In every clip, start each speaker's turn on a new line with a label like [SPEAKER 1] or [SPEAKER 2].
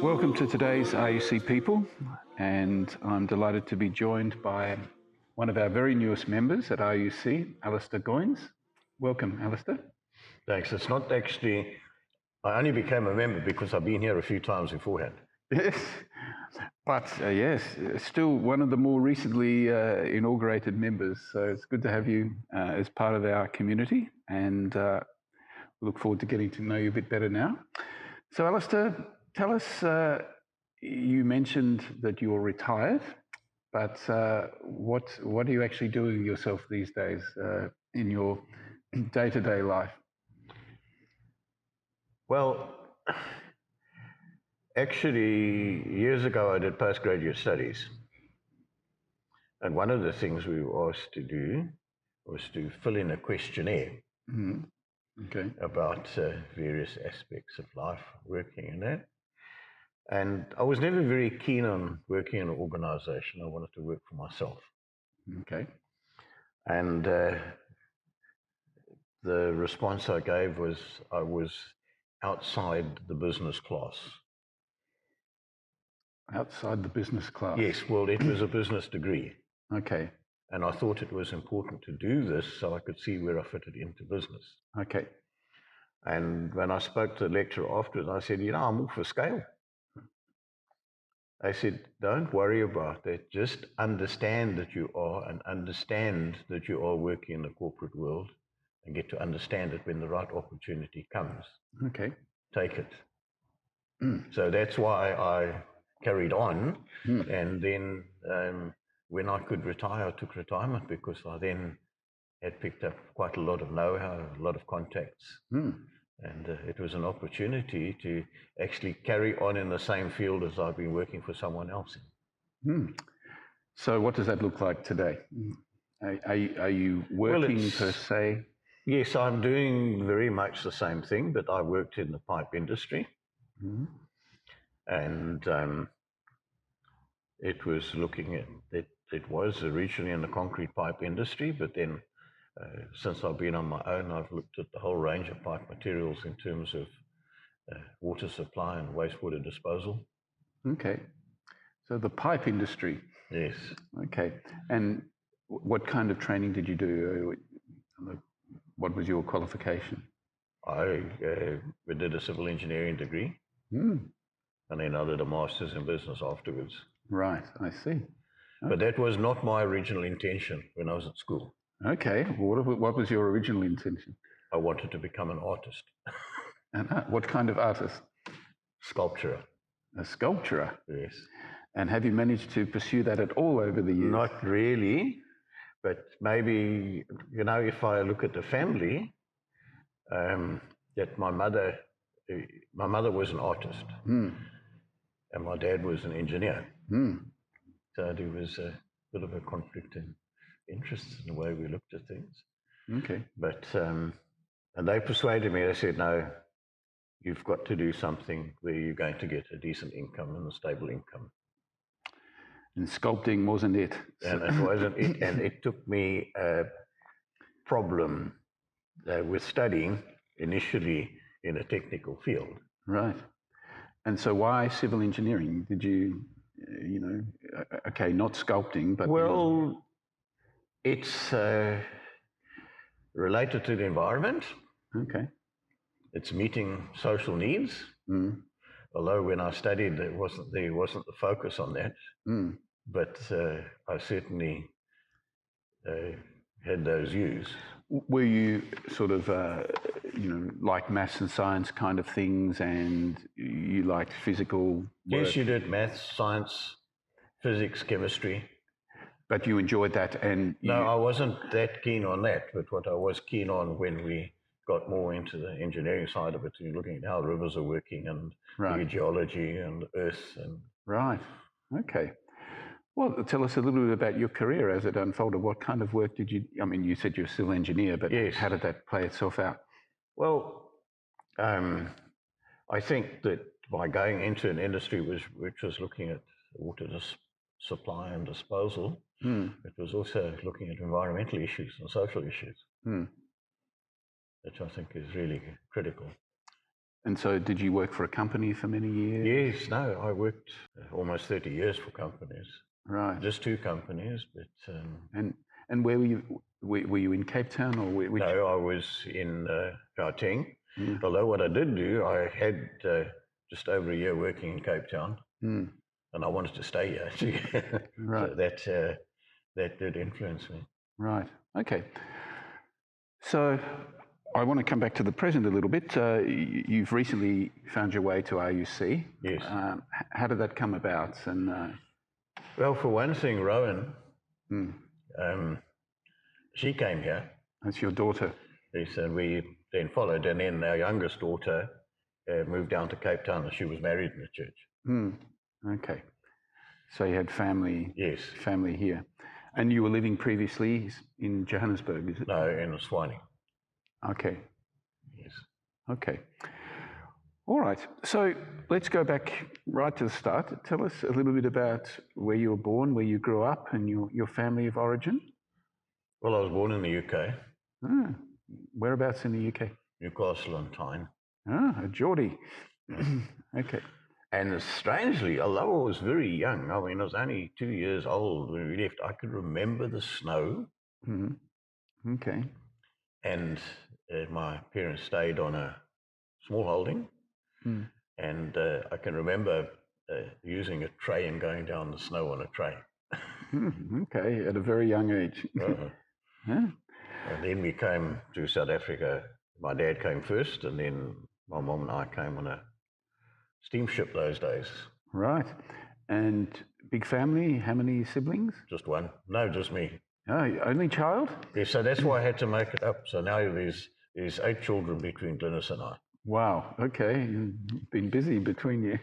[SPEAKER 1] Welcome to today's RUC People, and I'm delighted to be joined by one of our very newest members at RUC, Alaster Goyns. Welcome, Alaster.
[SPEAKER 2] Thanks. It's not actually, I only became a member because I've been here a few times beforehand.
[SPEAKER 1] Yes, but yes, still one of the more recently inaugurated members. So it's good to have you as part of our community, and look forward to getting to know you a bit better now. So, Alaster, tell us, you mentioned that you're retired, but what are you actually doing yourself these days in your day-to-day life?
[SPEAKER 2] Well, actually, years ago I did postgraduate studies. And one of the things we were asked to do was to fill in a questionnaire about various aspects of life, working in that. And I was never very keen on working in an organization. I wanted to work for myself.
[SPEAKER 1] Okay.
[SPEAKER 2] And the response I gave was I was outside the business class.
[SPEAKER 1] Outside the business class?
[SPEAKER 2] Yes, well, it was a business degree.
[SPEAKER 1] Okay.
[SPEAKER 2] And I thought it was important to do this so I could see where I fitted into business.
[SPEAKER 1] Okay.
[SPEAKER 2] And when I spoke to the lecturer afterwards, I said, I'm all for scale. I said, don't worry about that. Just understand that you are, and understand that you are working in the corporate world, and get to understand it when the right opportunity comes.
[SPEAKER 1] Okay.
[SPEAKER 2] Take it. So that's why I carried on. And then when I could retire, I took retirement because I then had picked up quite a lot of know-how, a lot of contacts. And it was an opportunity to actually carry on in the same field as I've been working for someone else in.
[SPEAKER 1] So what does that look like today? Are you working per se?
[SPEAKER 2] Yes, I'm doing very much the same thing, but I worked in the pipe industry. And it was looking at, it was originally in the concrete pipe industry, but then since I've been on my own, I've looked at the whole range of pipe materials in terms of water supply and wastewater disposal.
[SPEAKER 1] Okay. So the pipe industry.
[SPEAKER 2] Yes.
[SPEAKER 1] Okay. And what kind of training did you do? What was your qualification?
[SPEAKER 2] I did a civil engineering degree. And then I did a master's in business afterwards.
[SPEAKER 1] Right, I see.
[SPEAKER 2] But that was not my original intention when I was at school.
[SPEAKER 1] Okay, well, what was your original intention?
[SPEAKER 2] I wanted to become an artist.
[SPEAKER 1] And what kind of artist?
[SPEAKER 2] Sculpturer.
[SPEAKER 1] A sculpturer?
[SPEAKER 2] Yes.
[SPEAKER 1] And have you managed to pursue that at all over the years?
[SPEAKER 2] Not really, but maybe, if I look at the family, that my mother was an artist. And my dad was an engineer. So there was a bit of a conflict in interests in the way we looked at things.
[SPEAKER 1] Okay.
[SPEAKER 2] But, and they persuaded me, they said, no, you've got to do something where you're going to get a decent income and a stable income.
[SPEAKER 1] And sculpting wasn't it.
[SPEAKER 2] And it wasn't it. And it took me a problem with studying initially in a technical field.
[SPEAKER 1] Right. And so why civil engineering? Did you, okay, not sculpting, but...
[SPEAKER 2] Well, it's related to the environment.
[SPEAKER 1] Okay.
[SPEAKER 2] It's meeting social needs. Although when I studied, there wasn't the focus on that. But I certainly had those views.
[SPEAKER 1] Were you sort of, like maths and science kind of things, and you liked physical work?
[SPEAKER 2] Yes, you did maths, science, physics, chemistry.
[SPEAKER 1] But you enjoyed that, and...
[SPEAKER 2] No, I wasn't that keen on that, but what I was keen on when we got more into the engineering side of it, you're looking at how rivers are working and the geology and the earth. And
[SPEAKER 1] Right, okay. Well, tell us a little bit about your career as it unfolded. What kind of work did you... I mean, you said you're a civil engineer, but yes. How did that play itself out?
[SPEAKER 2] Well, I think that by going into an industry which was looking at water supply and disposal, it was also looking at environmental issues and social issues, which I think is really critical.
[SPEAKER 1] And so did you work for a company for many years?
[SPEAKER 2] Yes, no, I worked almost 30 years for companies.
[SPEAKER 1] Right.
[SPEAKER 2] Just 2 companies, but...
[SPEAKER 1] And where were you? Were you in Cape Town or which?
[SPEAKER 2] No, I was in Gauteng.
[SPEAKER 1] Mm.
[SPEAKER 2] Although what I did do, I had just over a year working in Cape Town,
[SPEAKER 1] Mm.
[SPEAKER 2] and I wanted to stay here.
[SPEAKER 1] Right.
[SPEAKER 2] So that did influence me.
[SPEAKER 1] Right. Okay. So I want to come back to the present a little bit. You've recently found your way to RUC.
[SPEAKER 2] Yes.
[SPEAKER 1] How did that come about? And
[SPEAKER 2] well, for one thing, Rowan,
[SPEAKER 1] mm.
[SPEAKER 2] She came here.
[SPEAKER 1] That's your daughter.
[SPEAKER 2] Yes, and we then followed, and then our youngest daughter moved down to Cape Town, and she was married in the church.
[SPEAKER 1] Mm. Okay. So you had family.
[SPEAKER 2] Yes.
[SPEAKER 1] Family here. And you were living previously in Johannesburg, is it?
[SPEAKER 2] No, in Swanee.
[SPEAKER 1] Okay.
[SPEAKER 2] Yes.
[SPEAKER 1] Okay. All right. So let's go back right to the start. Tell us a little bit about where you were born, where you grew up, and your family of origin.
[SPEAKER 2] Well, I was born in the UK.
[SPEAKER 1] Ah, whereabouts in the UK?
[SPEAKER 2] Newcastle on Tyne.
[SPEAKER 1] Ah, a Geordie. Okay.
[SPEAKER 2] And strangely, although I was very young, I mean, I was only 2 years old when we left, I could remember the snow.
[SPEAKER 1] Mm-hmm. Okay.
[SPEAKER 2] And my parents stayed on a small holding. Mm. And I can remember using a tray and going down the snow on a tray.
[SPEAKER 1] Okay, at a very young age.
[SPEAKER 2] Yeah. And then we came to South Africa. My dad came first, and then my mom and I came on a steamship those days.
[SPEAKER 1] Right. And big family, how many siblings?
[SPEAKER 2] Just one. No, just me.
[SPEAKER 1] Oh, only child?
[SPEAKER 2] Yeah, so that's why I had to make it up. So now there's 8 children between Glynis and I.
[SPEAKER 1] Wow, okay. You've been busy between you.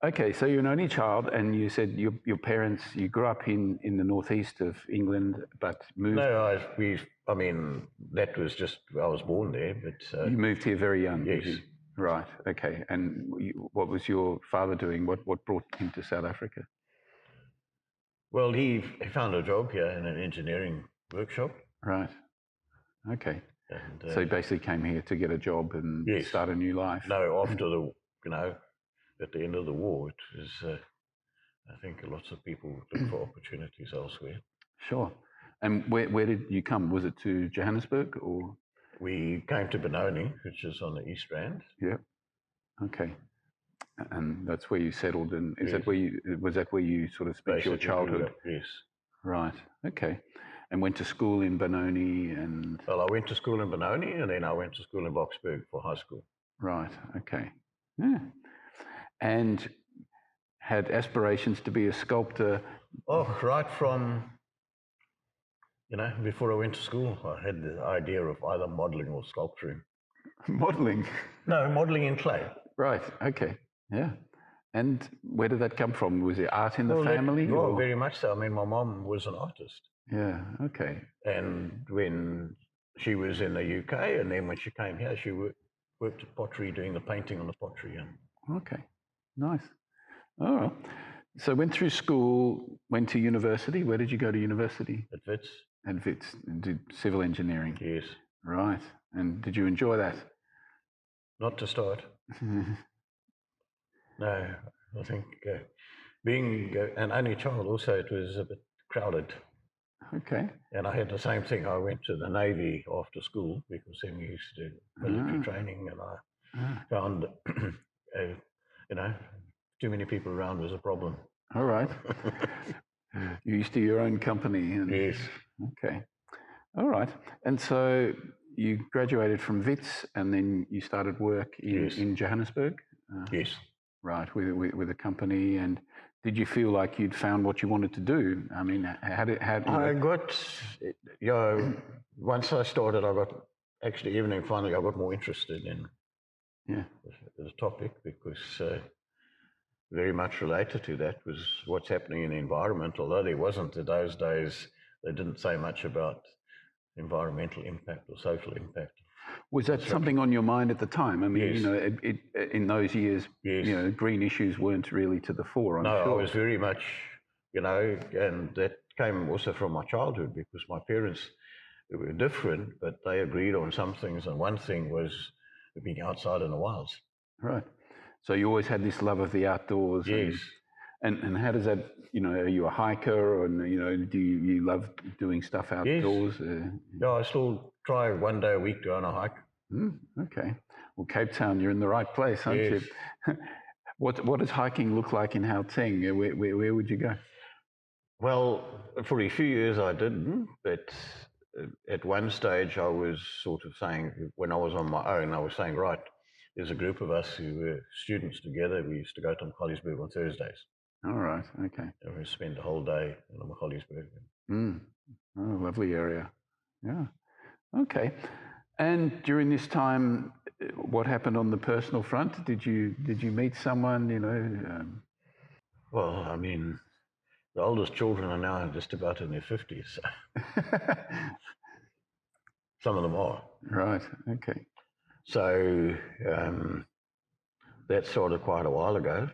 [SPEAKER 1] Okay, so you're an only child, and you said your parents, you grew up in the northeast of England, but moved...
[SPEAKER 2] No, I mean, that was just, I was born there, but...
[SPEAKER 1] You moved here very young?
[SPEAKER 2] Yes.
[SPEAKER 1] Right, okay. And what was your father doing? What brought him to South Africa?
[SPEAKER 2] Well, he found a job here in an engineering workshop.
[SPEAKER 1] Right, okay.
[SPEAKER 2] And,
[SPEAKER 1] so he basically came here to get a job and start a new life?
[SPEAKER 2] No, after at the end of the war, it was, I think lots of people look for opportunities elsewhere.
[SPEAKER 1] Sure. And where did you come? Was it to Johannesburg or?
[SPEAKER 2] We came to Benoni, which is on the East Rand.
[SPEAKER 1] Yeah. Okay. And that's where you settled, and was that where you sort of spent your childhood?
[SPEAKER 2] Yes.
[SPEAKER 1] Right. Okay. And went to school in Benoni and...
[SPEAKER 2] Well, I went to school in Benoni, and then I went to school in Boksburg for high school.
[SPEAKER 1] Right. Okay. Yeah. And had aspirations to be a sculptor?
[SPEAKER 2] Oh, right from, before I went to school, I had the idea of either modelling or sculpturing.
[SPEAKER 1] Modelling?
[SPEAKER 2] No, modelling in clay.
[SPEAKER 1] Right. Okay. Yeah. And where did that come from? Was there art in the family?
[SPEAKER 2] Well, very much so. I mean, my mom was an artist.
[SPEAKER 1] Yeah, okay.
[SPEAKER 2] And when she was in the UK, and then when she came here, she worked at pottery, doing the painting on the pottery.
[SPEAKER 1] Okay, nice. All right. So went through school, went to university. Where did you go to university?
[SPEAKER 2] At Wits.
[SPEAKER 1] At Wits. Did civil engineering?
[SPEAKER 2] Yes.
[SPEAKER 1] Right. And did you enjoy that?
[SPEAKER 2] Not to start. No, I think being an only child also, it was a bit crowded.
[SPEAKER 1] Okay.
[SPEAKER 2] And I had the same thing. I went to the Navy after school because then we used to do military training, and I found, too many people around was a problem.
[SPEAKER 1] All right. You used to your own company.
[SPEAKER 2] Yes.
[SPEAKER 1] Okay. All right. And so you graduated from Wits, and then you started work in Johannesburg?
[SPEAKER 2] Yes.
[SPEAKER 1] Right, with a company. And did you feel like you'd found what you wanted to do? I mean,
[SPEAKER 2] once I started, finally I got more interested in the topic, because very much related to that was what's happening in the environment, although there wasn't in those days, they didn't say much about environmental impact or social impact.
[SPEAKER 1] Was that something on your mind at the time? I mean, in those years, green issues weren't really to the fore, I'm sure.
[SPEAKER 2] I was very much, and that came also from my childhood, because my parents were different, but they agreed on some things. And one thing was being outside in the wilds.
[SPEAKER 1] Right. So you always had this love of the outdoors.
[SPEAKER 2] Yes.
[SPEAKER 1] And how does that, are you a hiker, or, do you love doing stuff outdoors?
[SPEAKER 2] Yes. Yeah, I still try one day a week to go on a hike.
[SPEAKER 1] Okay. Well, Cape Town, you're in the right place, aren't
[SPEAKER 2] Yes.
[SPEAKER 1] you? What does hiking look like in Gauteng? Where would you go?
[SPEAKER 2] Well, for a few years I didn't, but at one stage I was sort of saying, when I was on my own, I was saying, right, there's a group of us who were students together. We used to go to Colliesburg on Thursdays.
[SPEAKER 1] All right, okay.
[SPEAKER 2] And we spend the whole day in Colliesburg.
[SPEAKER 1] Oh, lovely area. Yeah. Okay. And during this time, what happened on the personal front? Did you meet someone?
[SPEAKER 2] Well, I mean, the oldest children are now just about in their 50s. Some of them are.
[SPEAKER 1] Right. Okay.
[SPEAKER 2] So that started quite a while ago,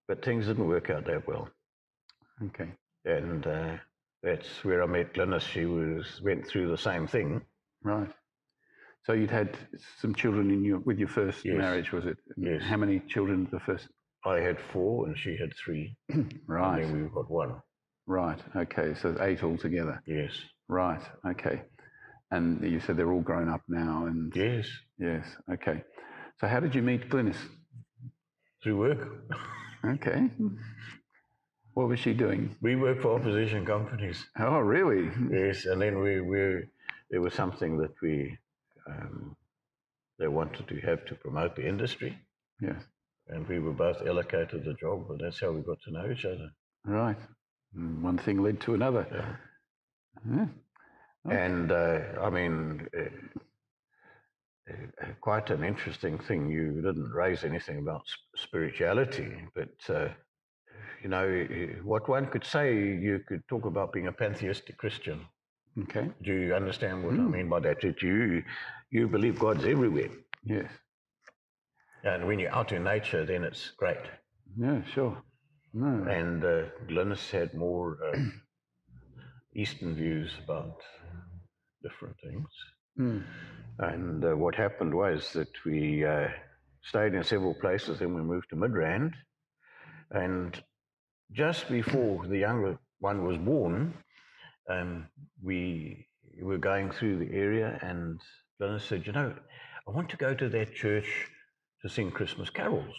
[SPEAKER 2] but things didn't work out that well.
[SPEAKER 1] Okay.
[SPEAKER 2] And that's where I met Glynis. She went through the same thing.
[SPEAKER 1] Right. So you'd had some children with your first marriage, was it?
[SPEAKER 2] Yes.
[SPEAKER 1] How many children the first?
[SPEAKER 2] I had 4 and she had 3.
[SPEAKER 1] Right.
[SPEAKER 2] And then we've got 1.
[SPEAKER 1] Right. Okay. So 8 altogether.
[SPEAKER 2] Yes.
[SPEAKER 1] Right. Okay. And you said they're all grown up now. And
[SPEAKER 2] yes.
[SPEAKER 1] Yes. Okay. So how did you meet Glynis?
[SPEAKER 2] Through work.
[SPEAKER 1] Okay. What was she doing?
[SPEAKER 2] We work for opposition companies.
[SPEAKER 1] Oh, really?
[SPEAKER 2] Yes. And then there was something that they wanted to have to promote the industry.
[SPEAKER 1] Yes.
[SPEAKER 2] And we were both allocated the job, but that's how we got to know each other.
[SPEAKER 1] Right. And one thing led to another.
[SPEAKER 2] Yeah. Yeah. Okay. And I mean, quite an interesting thing. You didn't raise anything about spirituality, but what one could say, you could talk about being a pantheistic Christian.
[SPEAKER 1] Okay.
[SPEAKER 2] Do you understand what I mean by that? That you believe God's everywhere.
[SPEAKER 1] Yes.
[SPEAKER 2] And when you're out in nature, then it's great.
[SPEAKER 1] Yeah, sure. No.
[SPEAKER 2] And Glynis had more Eastern views about different things. And what happened was that we stayed in several places, then we moved to Midrand. And just before the younger one was born, we were going through the area, and Glynis said, I want to go to that church to sing Christmas carols.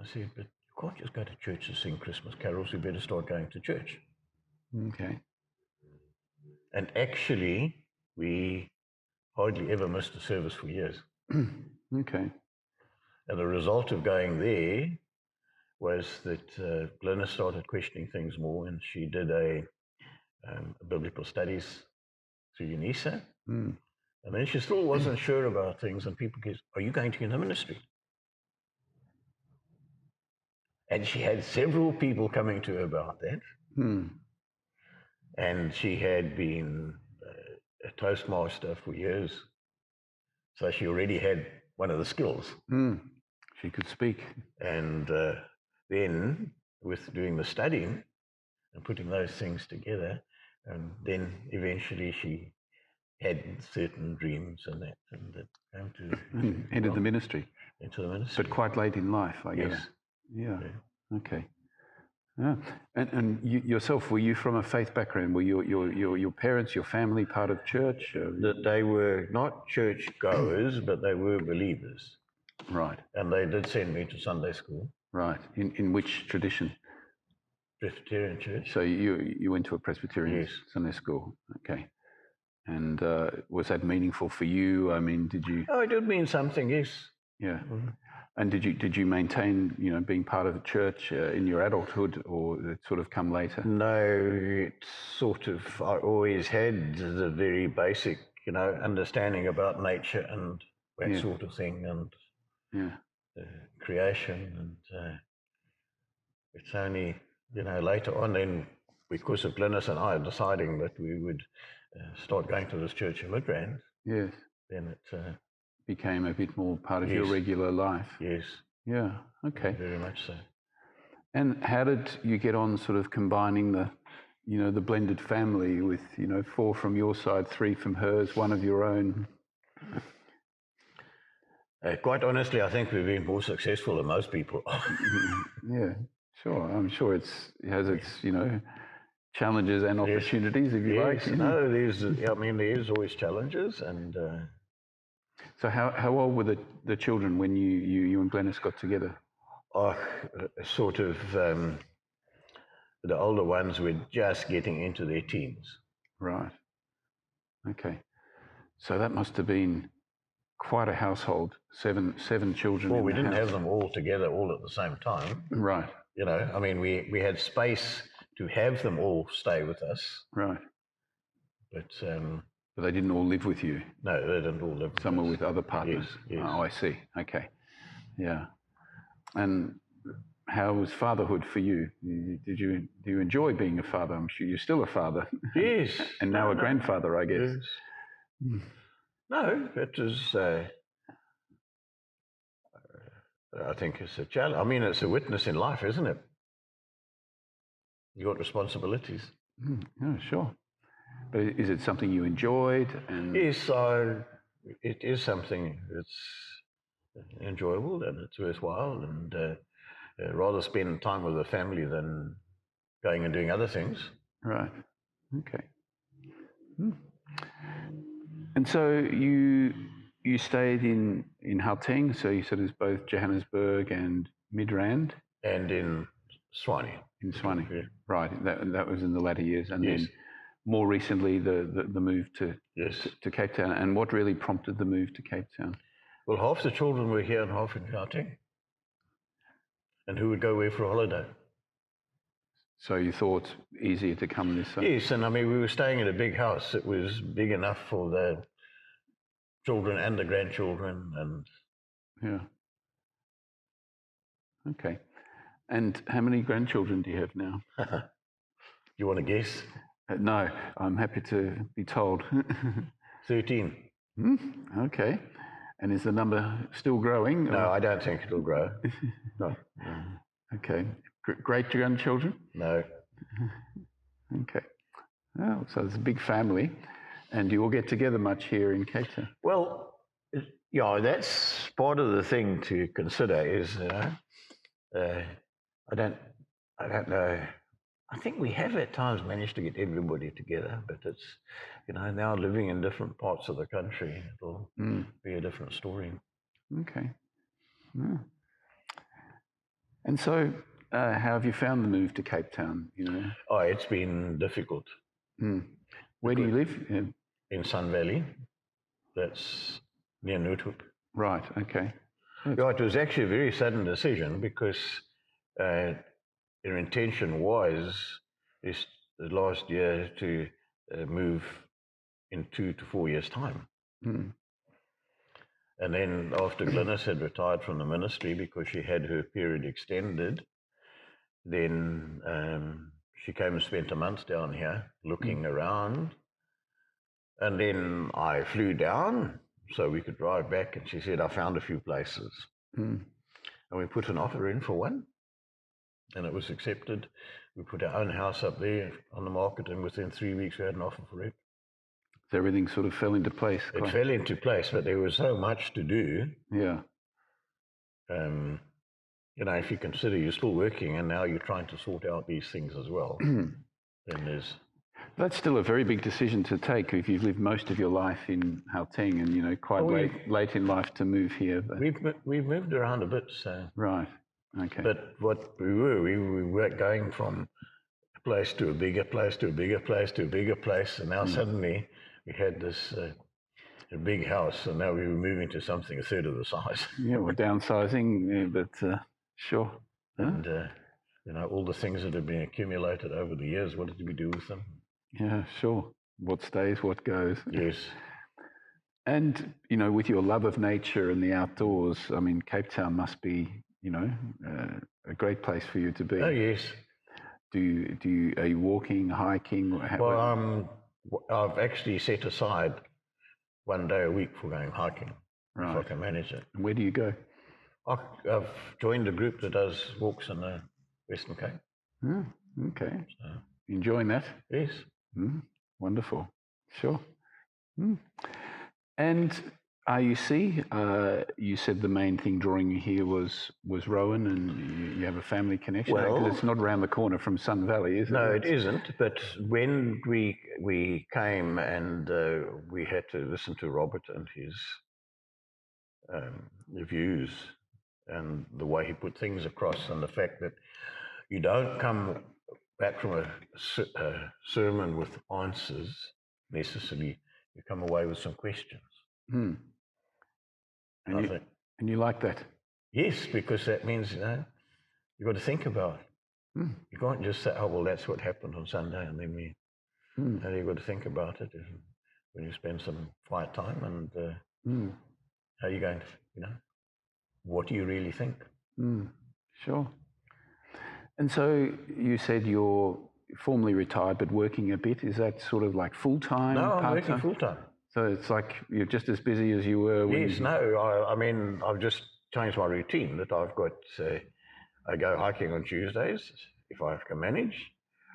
[SPEAKER 2] I said, but you can't just go to church to sing Christmas carols, you better start going to church.
[SPEAKER 1] Okay.
[SPEAKER 2] And actually, we hardly ever missed a service for years.
[SPEAKER 1] Okay.
[SPEAKER 2] And the result of going there was that Glynis started questioning things more, and she did a biblical studies through UNISA. And then she still wasn't sure about things, and people said, are you going to get the ministry? And she had several people coming to her about that. And she had been a Toastmaster for years. So she already had one of the skills.
[SPEAKER 1] She could speak.
[SPEAKER 2] And then with doing the studying and putting those things together, and then eventually she had certain dreams and that came to
[SPEAKER 1] entered the ministry.
[SPEAKER 2] Into the ministry.
[SPEAKER 1] But quite late in life, I guess.
[SPEAKER 2] Yes.
[SPEAKER 1] Yeah. Okay. Yeah. And you, yourself, were you from a faith background? Were your parents, your family part of church?
[SPEAKER 2] They were not church goers, but they were believers.
[SPEAKER 1] Right.
[SPEAKER 2] And they did send me to Sunday school.
[SPEAKER 1] Right. In which tradition?
[SPEAKER 2] Presbyterian church.
[SPEAKER 1] So you went to a Presbyterian Sunday school. Okay. And was that meaningful for you? I mean, did you?
[SPEAKER 2] Oh, it did mean something, yes.
[SPEAKER 1] Yeah. And did you maintain, being part of the church in your adulthood, or did it sort of come later?
[SPEAKER 2] No, it's sort of, I always had the very basic, understanding about nature and that sort of thing, and creation. And it's only, later on then, because of Glynis and I deciding that we would start going to this church in Midrand.
[SPEAKER 1] Yes.
[SPEAKER 2] Then it
[SPEAKER 1] became a bit more part of your regular life.
[SPEAKER 2] Yes.
[SPEAKER 1] Yeah. Okay.
[SPEAKER 2] Very much so.
[SPEAKER 1] And how did you get on sort of combining the, the blended family with, 4 from your side, 3 from hers, 1 of your own?
[SPEAKER 2] Quite honestly, I think we've been more successful than most people.
[SPEAKER 1] Yeah, sure. I'm sure it has its, challenges and opportunities, if you like.
[SPEAKER 2] Yes, no, there's always challenges. And
[SPEAKER 1] So how old were the children when you and Glenys got together?
[SPEAKER 2] sort of the older ones were just getting into their teens.
[SPEAKER 1] Right. Okay. So that must have been quite a household. Seven children.
[SPEAKER 2] Well,
[SPEAKER 1] in
[SPEAKER 2] we
[SPEAKER 1] the
[SPEAKER 2] didn't
[SPEAKER 1] house.
[SPEAKER 2] have them all together all at the same time.
[SPEAKER 1] Right.
[SPEAKER 2] I mean, we had space to have them all stay with us.
[SPEAKER 1] Right.
[SPEAKER 2] But
[SPEAKER 1] they didn't all live with you.
[SPEAKER 2] No, they didn't all live with
[SPEAKER 1] Some
[SPEAKER 2] us.
[SPEAKER 1] were with other partners.
[SPEAKER 2] Yes.
[SPEAKER 1] Oh, I see. Okay. Yeah. And how was fatherhood for you? Do you enjoy being a father? I'm sure you're still a father.
[SPEAKER 2] Yes.
[SPEAKER 1] And now a grandfather, I guess.
[SPEAKER 2] Yes. No, it is. I think it's a challenge. I mean, it's a witness in life, isn't it? You've got responsibilities.
[SPEAKER 1] Yeah, sure. But is it something you enjoyed?
[SPEAKER 2] Yes, it is something that's enjoyable and it's worthwhile, and rather spend time with the family than going and doing other things.
[SPEAKER 1] Right. Okay. And so you stayed in Gauteng, so you said it's both Johannesburg and Midrand?
[SPEAKER 2] And in Swanee.
[SPEAKER 1] In Swanee,
[SPEAKER 2] yeah.
[SPEAKER 1] Right. That was in the latter years. And
[SPEAKER 2] Yes.
[SPEAKER 1] then more recently, the move to Cape Town. And what really prompted the move to Cape Town?
[SPEAKER 2] Well, half the children were here and half in Gauteng. And who would go away for a holiday?
[SPEAKER 1] So you thought easier to come this side?
[SPEAKER 2] Yes, and I mean, we were staying in a big house. It was big enough for the children and the grandchildren. And
[SPEAKER 1] yeah. Okay. And how many grandchildren do you have now?
[SPEAKER 2] You want to guess?
[SPEAKER 1] No, I'm happy to be told.
[SPEAKER 2] 13.
[SPEAKER 1] Okay. And is the number still growing?
[SPEAKER 2] No, I don't think it'll grow. No.
[SPEAKER 1] Okay. Great grandchildren?
[SPEAKER 2] No.
[SPEAKER 1] Okay. Oh, so it's a big family. And do you all get together much here in Cape Town?
[SPEAKER 2] Well, yeah, that's part of the thing to consider is, I don't know. I think we have at times managed to get everybody together, but it's, now living in different parts of the country, it'll be a different story.
[SPEAKER 1] Okay. Yeah. And so, how have you found the move to Cape Town?
[SPEAKER 2] Oh, it's been difficult.
[SPEAKER 1] Where do you live?
[SPEAKER 2] In Sun Valley. That's near Noordhoek.
[SPEAKER 1] Right. Okay.
[SPEAKER 2] Yeah, it was actually a very sudden decision because your intention was this last year to move in 2 to 4 years' time. And then after Glenys had retired from the ministry because she had her period extended, then she came and spent a month down here looking around. And then I flew down so we could drive back, and she said, I found a few places. And we put an offer in for one, and it was accepted. We put our own house up there on the market, and within 3 weeks we had an offer for it.
[SPEAKER 1] So everything sort of fell into place.
[SPEAKER 2] It fell into place, but there was so much to do.
[SPEAKER 1] Yeah.
[SPEAKER 2] If you consider you're still working and now you're trying to sort out these things as well, then there's...
[SPEAKER 1] That's still a very big decision to take if you've lived most of your life in Gauteng and, quite late in life to move here. But...
[SPEAKER 2] We've moved around a bit, so...
[SPEAKER 1] Right, okay.
[SPEAKER 2] But what we were going from a place to a bigger place, to a bigger place, to a bigger place, and now suddenly we had this a big house, and now we were moving to something a third of the size.
[SPEAKER 1] Yeah, we're downsizing, but sure.
[SPEAKER 2] And, all the things that have been accumulated over the years, what did we do with them?
[SPEAKER 1] Yeah, sure. What stays, what goes.
[SPEAKER 2] Yes.
[SPEAKER 1] And, with your love of nature and the outdoors, I mean, Cape Town must be, a great place for you to be.
[SPEAKER 2] Oh, yes.
[SPEAKER 1] Are you walking, hiking?
[SPEAKER 2] Well, I've actually set aside 1 day a week for going hiking, if I can manage it.
[SPEAKER 1] And where do you go?
[SPEAKER 2] I've joined a group that does walks in the Western Cape.
[SPEAKER 1] Oh, okay. So. Enjoying that?
[SPEAKER 2] Yes.
[SPEAKER 1] Wonderful. Sure. And RUC, you said the main thing drawing you here was Rowan, and you have a family connection.
[SPEAKER 2] Well,
[SPEAKER 1] because it's not around the corner from Sun Valley, is it?
[SPEAKER 2] No, it isn't. But when we came and we had to listen to Robert and his views and the way he put things across, and the fact that you don't come back from a sermon with answers necessarily, you come away with some questions.
[SPEAKER 1] Hmm. And you like that?
[SPEAKER 2] Yes, because that means you've got to think about it. You can't just say, "Oh, well, that's what happened on Sunday," and then you've got to think about it when you spend some quiet time, and how are you going to, what do you really think?
[SPEAKER 1] Sure. And so you said you're formally retired, but working a bit. Is that sort of like full-time?
[SPEAKER 2] No, I'm
[SPEAKER 1] part-time?
[SPEAKER 2] working full-time.
[SPEAKER 1] So it's like you're just as busy as you were when
[SPEAKER 2] Yes, I mean, I've just changed my routine that I've got, I go hiking on Tuesdays, if I can manage.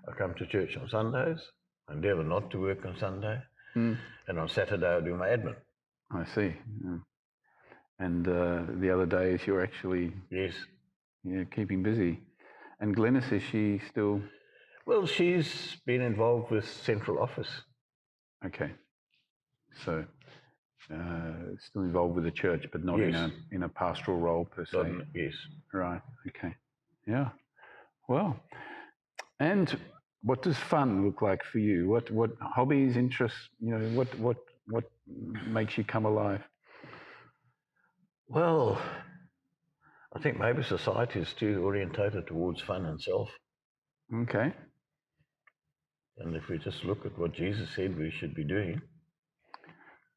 [SPEAKER 2] I come to church on Sundays. I endeavour not to work on Sunday. And on Saturday I do my admin.
[SPEAKER 1] I see. Yeah. And the other days you're actually keeping busy. And Glenys, is she still?
[SPEAKER 2] Well, she's been involved with central office.
[SPEAKER 1] Okay. So still involved with the church, but not in a pastoral role per se.
[SPEAKER 2] Yes.
[SPEAKER 1] Right. Okay. Yeah. Well, and what does fun look like for you? What hobbies, interests? What makes you come alive?
[SPEAKER 2] Well, I think maybe society is too orientated towards fun and self.
[SPEAKER 1] Okay.
[SPEAKER 2] And if we just look at what Jesus said we should be doing.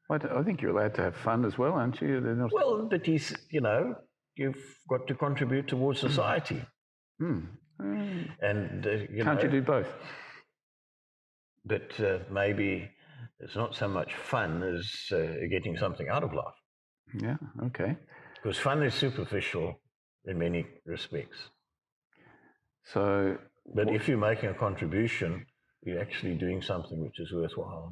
[SPEAKER 1] I think you're allowed to have fun as well, aren't you?
[SPEAKER 2] Well, but you've got to contribute towards society. And
[SPEAKER 1] can't you do both?
[SPEAKER 2] But maybe it's not so much fun as getting something out of life.
[SPEAKER 1] Yeah, okay.
[SPEAKER 2] Because fun is superficial in many respects.
[SPEAKER 1] So,
[SPEAKER 2] but if you're making a contribution, you're actually doing something which is worthwhile.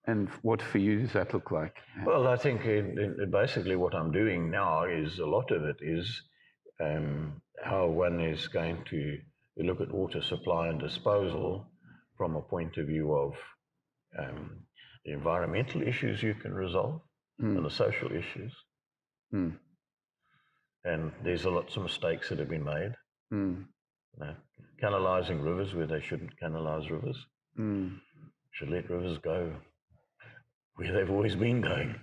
[SPEAKER 1] And what for you does that look like?
[SPEAKER 2] Well, I think basically what I'm doing now is a lot of it is how one is going to look at water supply and disposal from a point of view of the environmental issues you can resolve and the social issues. And there's lots of mistakes that have been made. Canalising rivers where they shouldn't canalise rivers. Should let rivers go where they've always been going.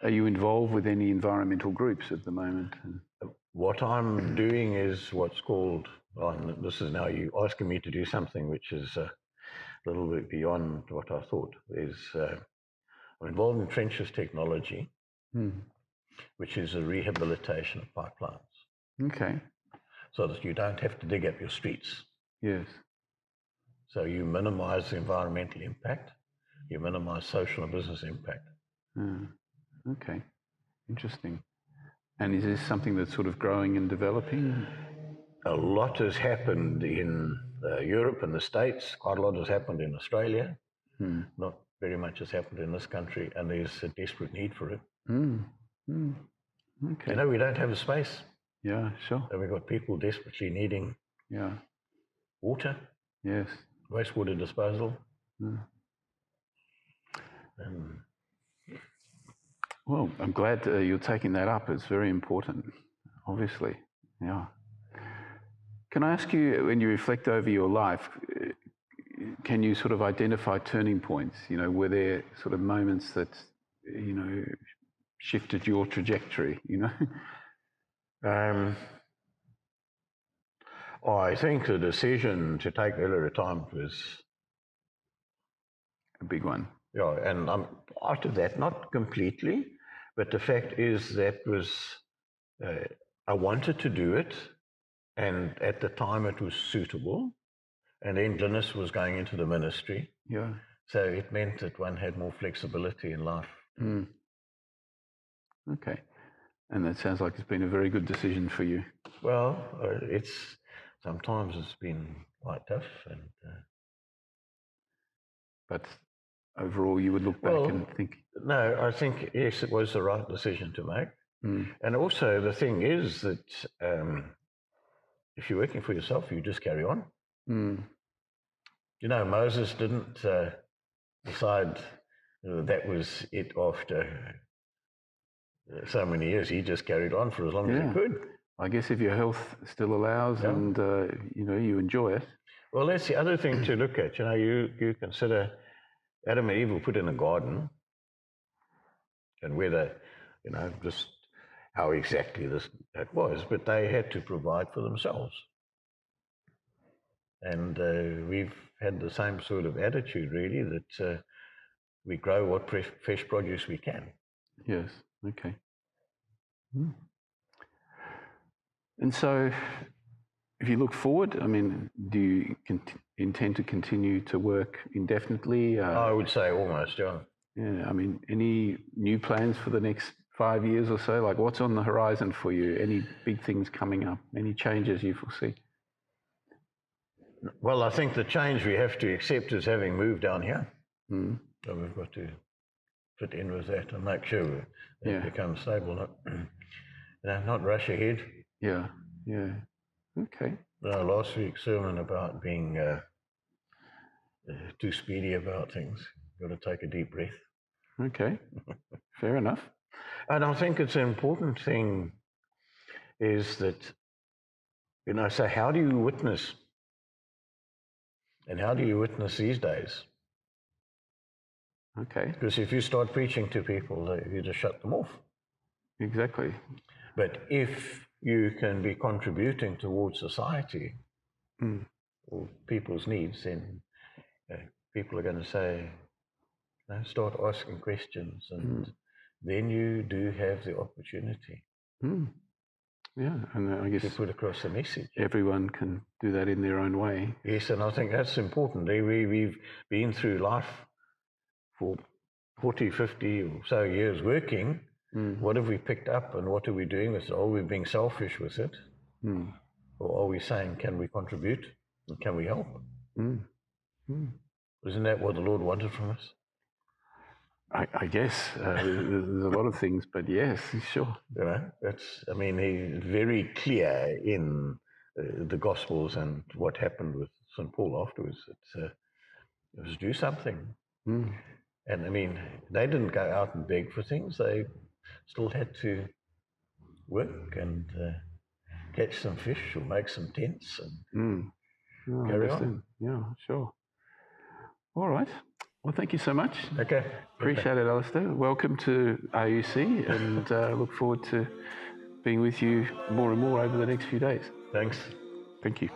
[SPEAKER 1] Are you involved with any environmental groups at the moment?
[SPEAKER 2] What I'm doing is what's called, this is now you asking me to do something which is a little bit beyond what I thought. I'm involved in trenches technology, which is a rehabilitation of pipelines.
[SPEAKER 1] Okay.
[SPEAKER 2] So that you don't have to dig up your streets.
[SPEAKER 1] Yes.
[SPEAKER 2] So you minimise the environmental impact, you minimise social and business impact.
[SPEAKER 1] Okay. Interesting. And is this something that's sort of growing and developing?
[SPEAKER 2] A lot has happened in Europe and the States. Quite a lot has happened in Australia. Not very much has happened in this country, and there's a desperate need for it. Okay. We don't have the space.
[SPEAKER 1] Yeah, sure.
[SPEAKER 2] And we've got people desperately needing water.
[SPEAKER 1] Yes.
[SPEAKER 2] Wastewater disposal.
[SPEAKER 1] Well, I'm glad you're taking that up. It's very important, obviously. Yeah. Can I ask you, when you reflect over your life, can you sort of identify turning points? Were there sort of moments that, shifted your trajectory,
[SPEAKER 2] I think the decision to take early retirement was
[SPEAKER 1] a big one.
[SPEAKER 2] Yeah, and I'm out of that, not completely, but the fact is that was, I wanted to do it, and at the time it was suitable, and then Glenys was going into the ministry.
[SPEAKER 1] Yeah.
[SPEAKER 2] So it meant that one had more flexibility in life.
[SPEAKER 1] Okay. And that sounds like it's been a very good decision for you.
[SPEAKER 2] Well, sometimes it's been quite tough, and
[SPEAKER 1] but overall you would look back and think?
[SPEAKER 2] No, I think, yes, it was the right decision to make. And also the thing is that if you're working for yourself, you just carry on. You know, Moses didn't decide that was it after so many years. He just carried on for as long as he could.
[SPEAKER 1] I guess if your health still allows and, you enjoy it.
[SPEAKER 2] Well, that's the other thing to look at. You know, you consider Adam and Eve were put in a garden, and whether, just how exactly that was, but they had to provide for themselves. And we've had the same sort of attitude, really, that we grow what fresh produce we can.
[SPEAKER 1] Yes, okay. And so, if you look forward, I mean, do you intend to continue to work indefinitely?
[SPEAKER 2] I would say almost, yeah.
[SPEAKER 1] Yeah, I mean, any new plans for the next 5 years or so? Like, what's on the horizon for you? Any big things coming up? Any changes you foresee?
[SPEAKER 2] Well, I think the change we have to accept is having moved down here. So we've got to fit in with that and make sure it becomes stable, not rush ahead.
[SPEAKER 1] Yeah. Okay.
[SPEAKER 2] Last week's sermon about being too speedy about things. Got to take a deep breath.
[SPEAKER 1] Okay. Fair enough.
[SPEAKER 2] And I think it's an important thing is that, so how do you witness? And how do you witness these days?
[SPEAKER 1] Okay.
[SPEAKER 2] Because if you start preaching to people, you just shut them off.
[SPEAKER 1] Exactly.
[SPEAKER 2] But if you can be contributing towards society or people's needs, then people are going to say, start asking questions, and then you do have the opportunity.
[SPEAKER 1] Yeah, and I guess
[SPEAKER 2] to put across the message.
[SPEAKER 1] Everyone can do that in their own way.
[SPEAKER 2] Yes, and I think that's important. We've been through life for 40, 50 or so years working. What have we picked up and what are we doing with it? Are we being selfish with it? Or are we saying, can we contribute and can we help? Isn't that what the Lord wanted from us?
[SPEAKER 1] I guess there's a lot of things, but yes, sure.
[SPEAKER 2] He's very clear in the Gospels and what happened with St. Paul afterwards. It was do something. And they didn't go out and beg for things. They still had to work and catch some fish or make some tents and carry on.
[SPEAKER 1] Yeah, sure. All right. Well, thank you so much.
[SPEAKER 2] Okay.
[SPEAKER 1] Appreciate it, Alaster. Welcome to RUC, and look forward to being with you more and more over the next few days.
[SPEAKER 2] Thanks.
[SPEAKER 1] Thank you.